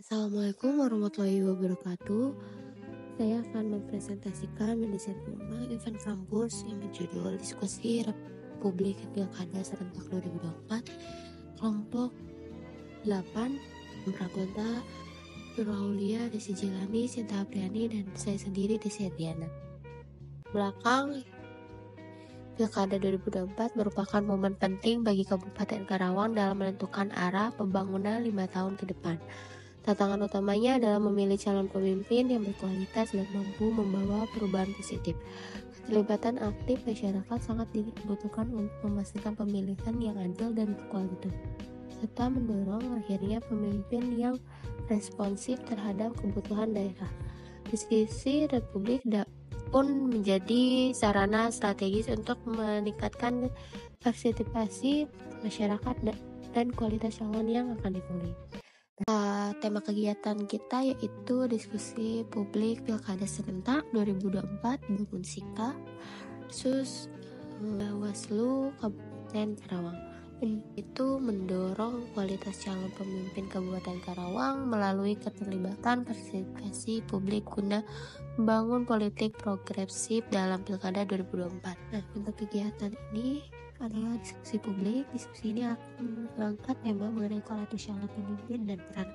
Assalamualaikum warahmatullahi wabarakatuh. Saya akan mempresentasikan mendesain ulang event kampus yang berjudul Diskusi Republik Pilkada Serentak 2024 kelompok 8 Pragonta, Nuraulia, Desi Jilani, Sinta Apriani, dan saya sendiri Desi Adriana. Belakang Pilkada 2024 merupakan momen penting bagi Kabupaten Karawang dalam menentukan arah pembangunan 5 tahun ke depan. Tantangan utamanya adalah memilih calon pemimpin yang berkualitas dan mampu membawa perubahan positif. Keterlibatan aktif masyarakat sangat dibutuhkan untuk memastikan pemilihan yang adil dan berkualitas, serta mendorong lahirnya pemimpin yang responsif terhadap kebutuhan daerah. Diskusi Republik pun menjadi sarana strategis untuk meningkatkan partisipasi masyarakat dan kualitas calon yang akan dipilih. Tema kegiatan kita yaitu diskusi publik Pilkada Serentak 2024 Bangun Sika Sus Bawaslu Kabupaten Karawang. Itu mendorong kualitas calon pemimpin Kabupaten Karawang melalui keterlibatan partisipasi publik guna membangun politik progresif dalam Pilkada 2024. Nah, untuk kegiatan ini adalah diskusi publik. Diskusi ini akan mengangkat tema mengenai kualitas calon pemimpin dan peran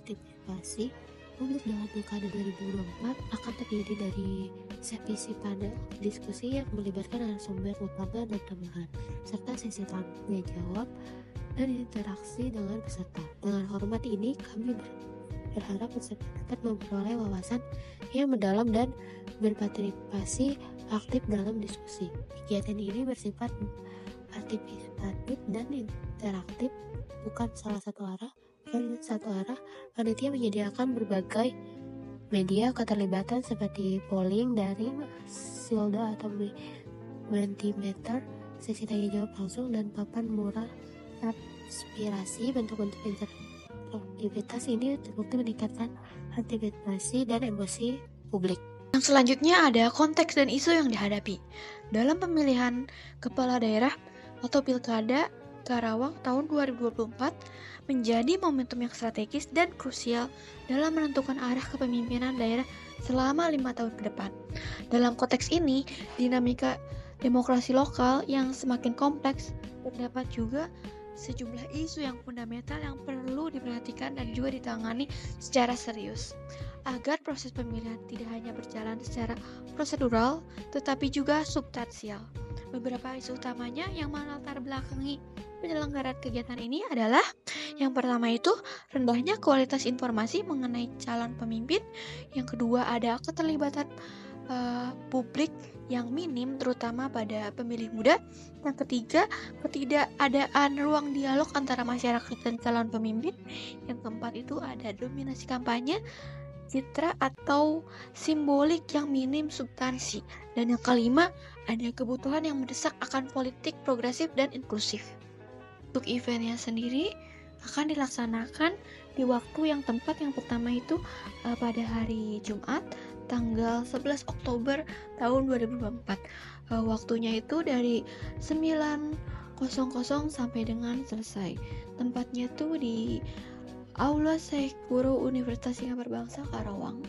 partisipasi publik dalam Pilkada 2024 akan terdiri dari sesi pada diskusi yang melibatkan narasumber utama dan tambahan, serta sesi tanya jawab dan interaksi dengan peserta. Dengan hormat ini, kami berharap peserta dapat memperoleh wawasan yang mendalam dan berpartisipasi aktif dalam diskusi. Kegiatan ini bersifat partisipatif dan interaktif, bukan satu arah. Panitia menyediakan berbagai media keterlibatan seperti polling, daring, silda atau mentimeter, sesi tanya jawab langsung, dan papan mural aspirasi. Bentuk-bentuk interaktivitas ini terbukti meningkatkan partisipasi dan emosi publik. Yang selanjutnya ada konteks dan isu yang dihadapi dalam pemilihan kepala daerah atau Pilkada Karawang tahun 2024 menjadi momentum yang strategis dan krusial dalam menentukan arah kepemimpinan daerah selama 5 tahun ke depan. Dalam konteks ini, dinamika demokrasi lokal yang semakin kompleks, terdapat juga sejumlah isu yang fundamental yang perlu diperhatikan dan juga ditangani secara serius agar proses pemilihan tidak hanya berjalan secara prosedural tetapi juga substansial. Beberapa isu utamanya yang melatar belakangi penyelenggaraan kegiatan ini adalah yang pertama itu rendahnya kualitas informasi mengenai calon pemimpin, yang kedua ada keterlibatan publik yang minim terutama pada pemilih muda, yang ketiga ketidakadaan ruang dialog antara masyarakat dan calon pemimpin, yang keempat itu ada dominasi kampanye, citra atau simbolik yang minim substansi, dan yang kelima ada kebutuhan yang mendesak akan politik progresif dan inklusif. Untuk eventnya sendiri akan dilaksanakan di waktu yang tepat. Yang pertama itu pada hari Jumat tanggal 11 Oktober tahun 2024. Waktunya itu dari 9.00 sampai dengan selesai. Tempatnya itu di Aula Syekh Guru Universitas Singapura Bangsa Karawang.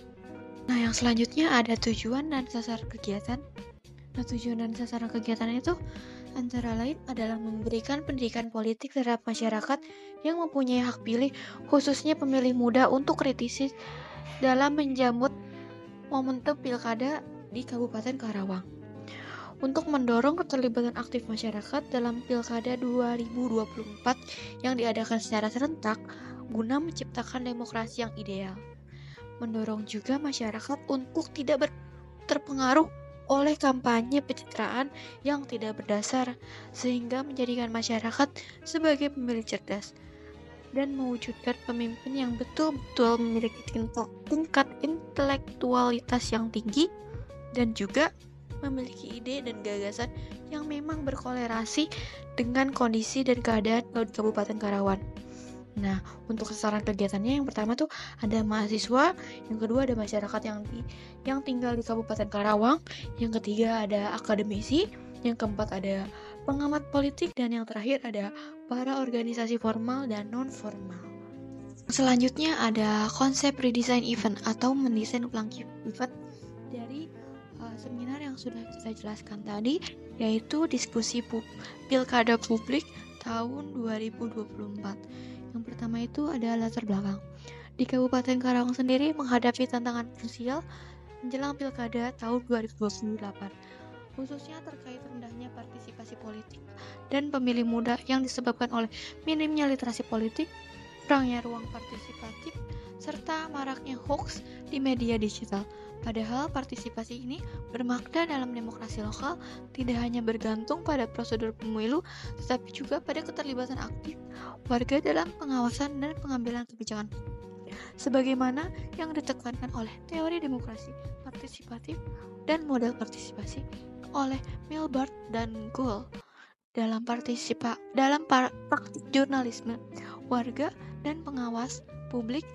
Nah, yang selanjutnya ada tujuan dan sasaran kegiatan. Nah, tujuan dan sasaran kegiatan itu antara lain adalah memberikan pendidikan politik terhadap masyarakat yang mempunyai hak pilih, khususnya pemilih muda, untuk kritis dalam menjamu momentum pilkada di Kabupaten Karawang. Untuk mendorong keterlibatan aktif masyarakat dalam Pilkada 2024 yang diadakan secara serentak guna menciptakan demokrasi yang ideal. Mendorong juga masyarakat untuk tidak terpengaruh oleh kampanye pencitraan yang tidak berdasar, sehingga menjadikan masyarakat sebagai pemilih cerdas dan mewujudkan pemimpin yang betul-betul memiliki tingkat intelektualitas yang tinggi dan juga memiliki ide dan gagasan yang memang berkolerasi dengan kondisi dan keadaan di Kabupaten Karawang. Nah, untuk sasaran kegiatannya yang pertama tuh ada mahasiswa, yang kedua ada masyarakat yang tinggal di Kabupaten Karawang, yang ketiga ada akademisi, yang keempat ada pengamat politik, dan yang terakhir ada para organisasi formal dan non formal. Selanjutnya ada konsep redesign event atau mendesain ulang event dari seminar yang sudah kita jelaskan tadi, yaitu diskusi pilkada publik tahun 2024. Yang pertama itu ada latar belakang. Di Kabupaten Karawang sendiri menghadapi tantangan krusial menjelang pilkada tahun 2028, khususnya terkait rendahnya partisipasi politik dan pemilih muda yang disebabkan oleh minimnya literasi politik, kurangnya ruang partisipatif, serta maraknya hoax di media digital. Padahal partisipasi ini bermakna dalam demokrasi lokal tidak hanya bergantung pada prosedur pemilu, tetapi juga pada keterlibatan aktif warga dalam pengawasan dan pengambilan kebijakan. Sebagaimana yang ditekankan oleh teori demokrasi partisipatif dan model partisipasi oleh Milbard dan Gould dalam praktik jurnalisme, warga dan pengawas publik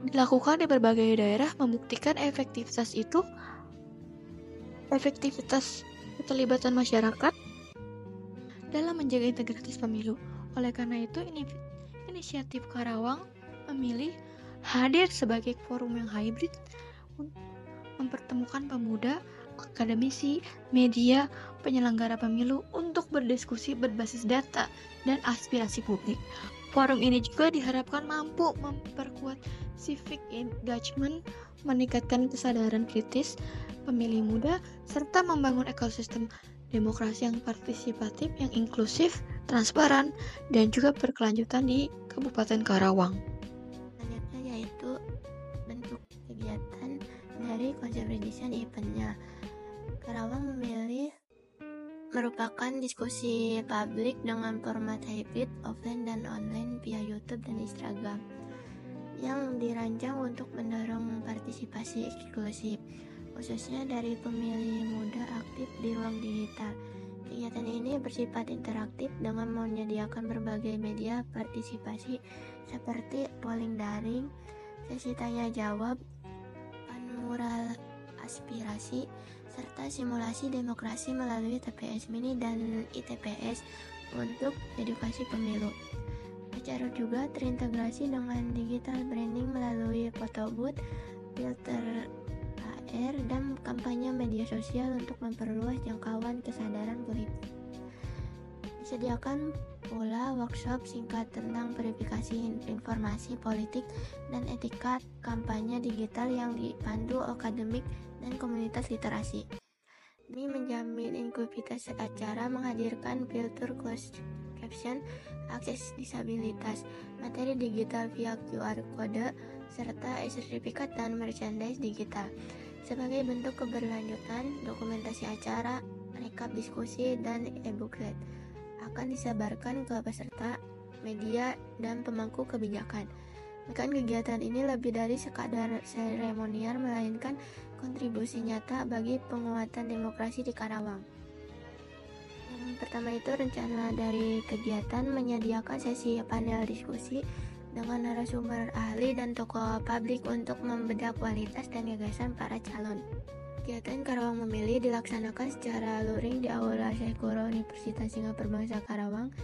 dilakukan di berbagai daerah membuktikan efektivitas keterlibatan masyarakat dalam menjaga integritas pemilu. Oleh karena itu, inisiatif Karawang memilih hadir sebagai forum yang hybrid mempertemukan pemuda, akademisi, media, penyelenggara pemilu untuk berdiskusi berbasis data dan aspirasi publik. Forum ini juga diharapkan mampu memperkuat civic engagement, meningkatkan kesadaran kritis pemilih muda, serta membangun ekosistem demokrasi yang partisipatif, yang inklusif, transparan, dan juga berkelanjutan di Kabupaten Karawang. Selanjutnya yaitu bentuk kegiatan dari konsep redesign eventnya. Karawang merupakan diskusi publik dengan format hybrid, offline dan online via YouTube dan Instagram yang dirancang untuk mendorong partisipasi eksklusif, khususnya dari pemilih muda aktif di ruang digital. Kegiatan ini bersifat interaktif dengan menyediakan berbagai media partisipasi seperti polling daring, sesi tanya jawab, mural aspirasi, serta simulasi demokrasi melalui TPS Mini dan ITPS untuk edukasi pemilu. Acara juga terintegrasi dengan digital branding melalui foto booth, filter AR, dan kampanye media sosial untuk memperluas jangkauan kesadaran politik. Disediakan pula workshop singkat tentang verifikasi informasi politik dan etika kampanye digital yang dipandu akademik dan komunitas literasi. Demi menjamin inklusivitas acara menghadirkan filter closed caption, akses disabilitas, materi digital via QR code, serta sertifikat dan merchandise digital. Sebagai bentuk keberlanjutan, dokumentasi acara, rekap diskusi, dan e-booklet akan disebarkan ke peserta, media, dan pemangku kebijakan. Bahkan kegiatan ini lebih dari sekadar seremonial, melainkan kontribusi nyata bagi penguatan demokrasi di Karawang. Yang pertama itu, rencana dari kegiatan menyediakan sesi panel diskusi dengan narasumber ahli dan tokoh publik untuk membedah kualitas dan gagasan para calon. Kegiatan Karawang Memilih dilaksanakan secara luring di Aula Syekh Kuro Universitas Singapura Bangsa Karawang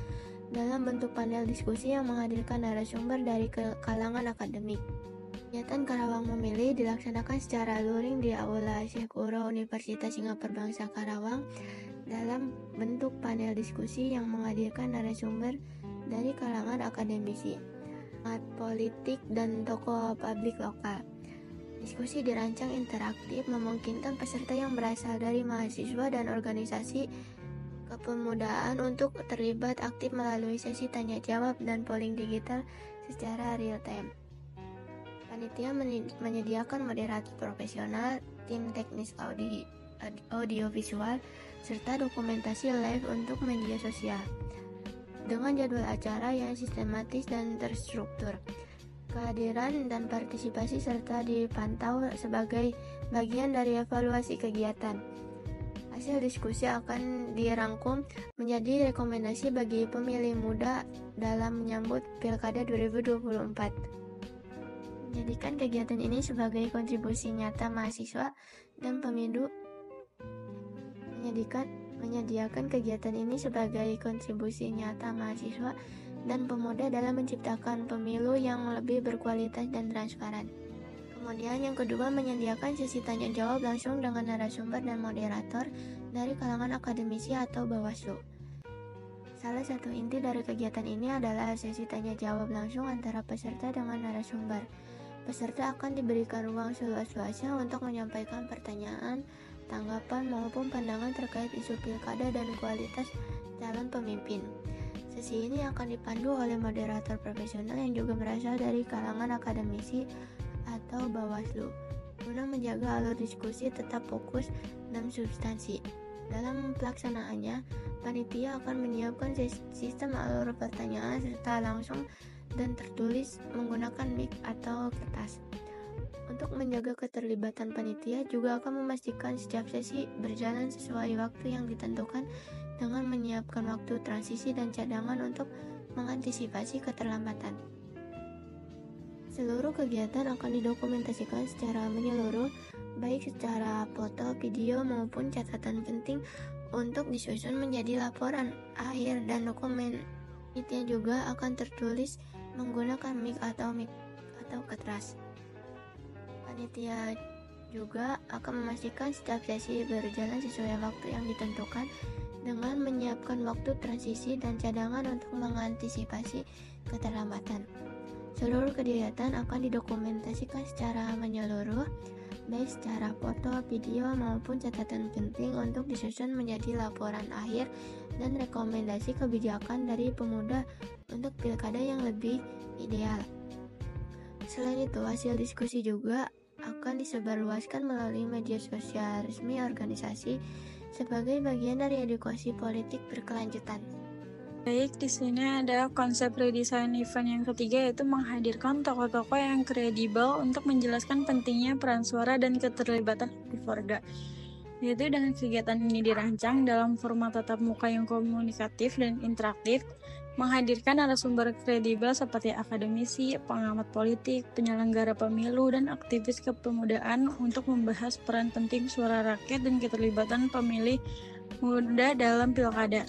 dalam bentuk panel diskusi yang menghadirkan narasumber dari kalangan akademik. Kegiatan Karawang Memilih dilaksanakan secara luring di Aula Syekh Kuro Universitas Singapura Bangsa Karawang dalam bentuk panel diskusi yang menghadirkan narasumber dari kalangan akademisi, politik, dan tokoh publik lokal. Diskusi dirancang interaktif, memungkinkan peserta yang berasal dari mahasiswa dan organisasi kepemudaan untuk terlibat aktif melalui sesi tanya jawab dan polling digital secara real time. Panitia menyediakan moderator profesional, tim teknis audio visual, serta dokumentasi live untuk media sosial dengan jadwal acara yang sistematis dan terstruktur. Kehadiran dan partisipasi serta dipantau sebagai bagian dari evaluasi kegiatan. Hasil diskusi akan dirangkum menjadi rekomendasi bagi pemilih muda dalam menyambut Pilkada 2024. Menjadikan kegiatan ini sebagai kontribusi nyata mahasiswa dan pemilu. Menyediakan kegiatan ini sebagai kontribusi nyata mahasiswa dan pemuda dalam menciptakan pemilu yang lebih berkualitas dan transparan. Kemudian yang kedua, menyediakan sesi tanya jawab langsung dengan narasumber dan moderator dari kalangan akademisi atau Bawaslu. Salah satu inti dari kegiatan ini adalah sesi tanya jawab langsung antara peserta dengan narasumber. Peserta akan diberikan ruang seluas-luasnya untuk menyampaikan pertanyaan, tanggapan maupun pandangan terkait isu pilkada dan kualitas calon pemimpin. Sesi ini akan dipandu oleh moderator profesional yang juga berasal dari kalangan akademisi atau Bawaslu, guna menjaga alur diskusi tetap fokus dan substansi. Dalam pelaksanaannya, panitia akan menyiapkan sistem alur pertanyaan serta langsung dan tertulis menggunakan mic atau kertas. Untuk menjaga keterlibatan panitia juga akan memastikan setiap sesi berjalan sesuai waktu yang ditentukan dengan menyiapkan waktu transisi dan cadangan untuk mengantisipasi keterlambatan. Seluruh kegiatan akan didokumentasikan secara menyeluruh, baik secara foto, video, maupun catatan penting untuk disusun menjadi laporan akhir, dan dokumen itu juga akan tertulis menggunakan mic atau kertas. Panitia juga akan memastikan setiap sesi berjalan sesuai waktu yang ditentukan dengan menyiapkan waktu transisi dan cadangan untuk mengantisipasi keterlambatan. Seluruh kegiatan akan didokumentasikan secara menyeluruh, baik secara foto, video, maupun catatan penting untuk disusun menjadi laporan akhir dan rekomendasi kebijakan dari pemuda untuk pilkada yang lebih ideal. Selain itu, hasil diskusi juga akan disebarluaskan melalui media sosial resmi organisasi sebagai bagian dari edukasi politik berkelanjutan. Baik, di sini ada konsep redesign event yang ketiga, yaitu menghadirkan tokoh-tokoh yang kredibel untuk menjelaskan pentingnya peran suara dan keterlibatan aktif warga. Yaitu dengan kegiatan ini dirancang dalam format tatap muka yang komunikatif dan interaktif, menghadirkan narasumber kredibel seperti akademisi, pengamat politik, penyelenggara pemilu, dan aktivis kepemudaan untuk membahas peran penting suara rakyat dan keterlibatan pemilih muda dalam pilkada.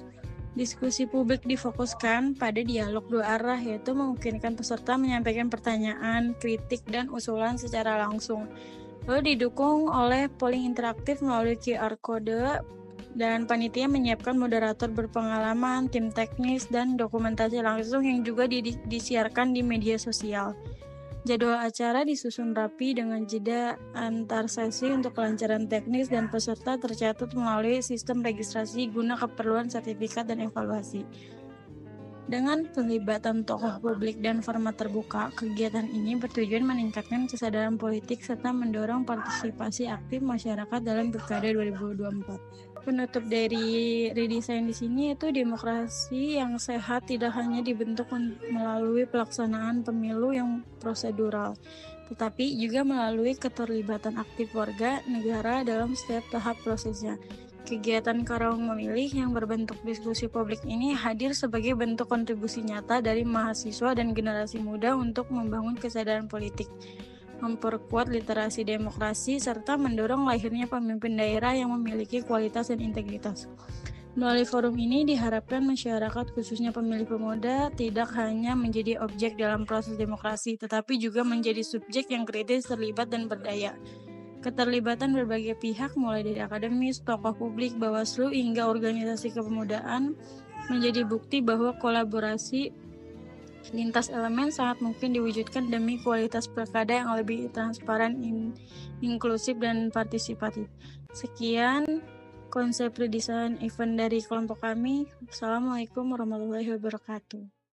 Diskusi publik difokuskan pada dialog dua arah, yaitu memungkinkan peserta menyampaikan pertanyaan, kritik, dan usulan secara langsung. Lalu didukung oleh polling interaktif melalui QR Code, dan panitia menyiapkan moderator berpengalaman, tim teknis, dan dokumentasi langsung yang juga disiarkan di media sosial. Jadwal acara disusun rapi dengan jeda antar sesi untuk kelancaran teknis, dan peserta tercatat melalui sistem registrasi guna keperluan sertifikat dan evaluasi. Dengan pelibatan tokoh publik dan format terbuka, kegiatan ini bertujuan meningkatkan kesadaran politik serta mendorong partisipasi aktif masyarakat dalam Pilkada 2024. Penutup dari redesign di sini itu demokrasi yang sehat tidak hanya dibentuk melalui pelaksanaan pemilu yang prosedural, tetapi juga melalui keterlibatan aktif warga negara dalam setiap tahap prosesnya. Kegiatan Karawang Memilih yang berbentuk diskusi publik ini hadir sebagai bentuk kontribusi nyata dari mahasiswa dan generasi muda untuk membangun kesadaran politik, memperkuat literasi demokrasi, serta mendorong lahirnya pemimpin daerah yang memiliki kualitas dan integritas. Melalui forum ini diharapkan masyarakat, khususnya pemilih pemuda, tidak hanya menjadi objek dalam proses demokrasi, tetapi juga menjadi subjek yang kritis, terlibat, dan berdaya. Keterlibatan berbagai pihak, mulai dari akademis, tokoh publik, Bawaslu, hingga organisasi kepemudaan, menjadi bukti bahwa kolaborasi lintas elemen sangat mungkin diwujudkan demi kualitas pilkada yang lebih transparan, inklusif, dan partisipatif. Sekian konsep redesign event dari kelompok kami. Assalamualaikum warahmatullahi wabarakatuh.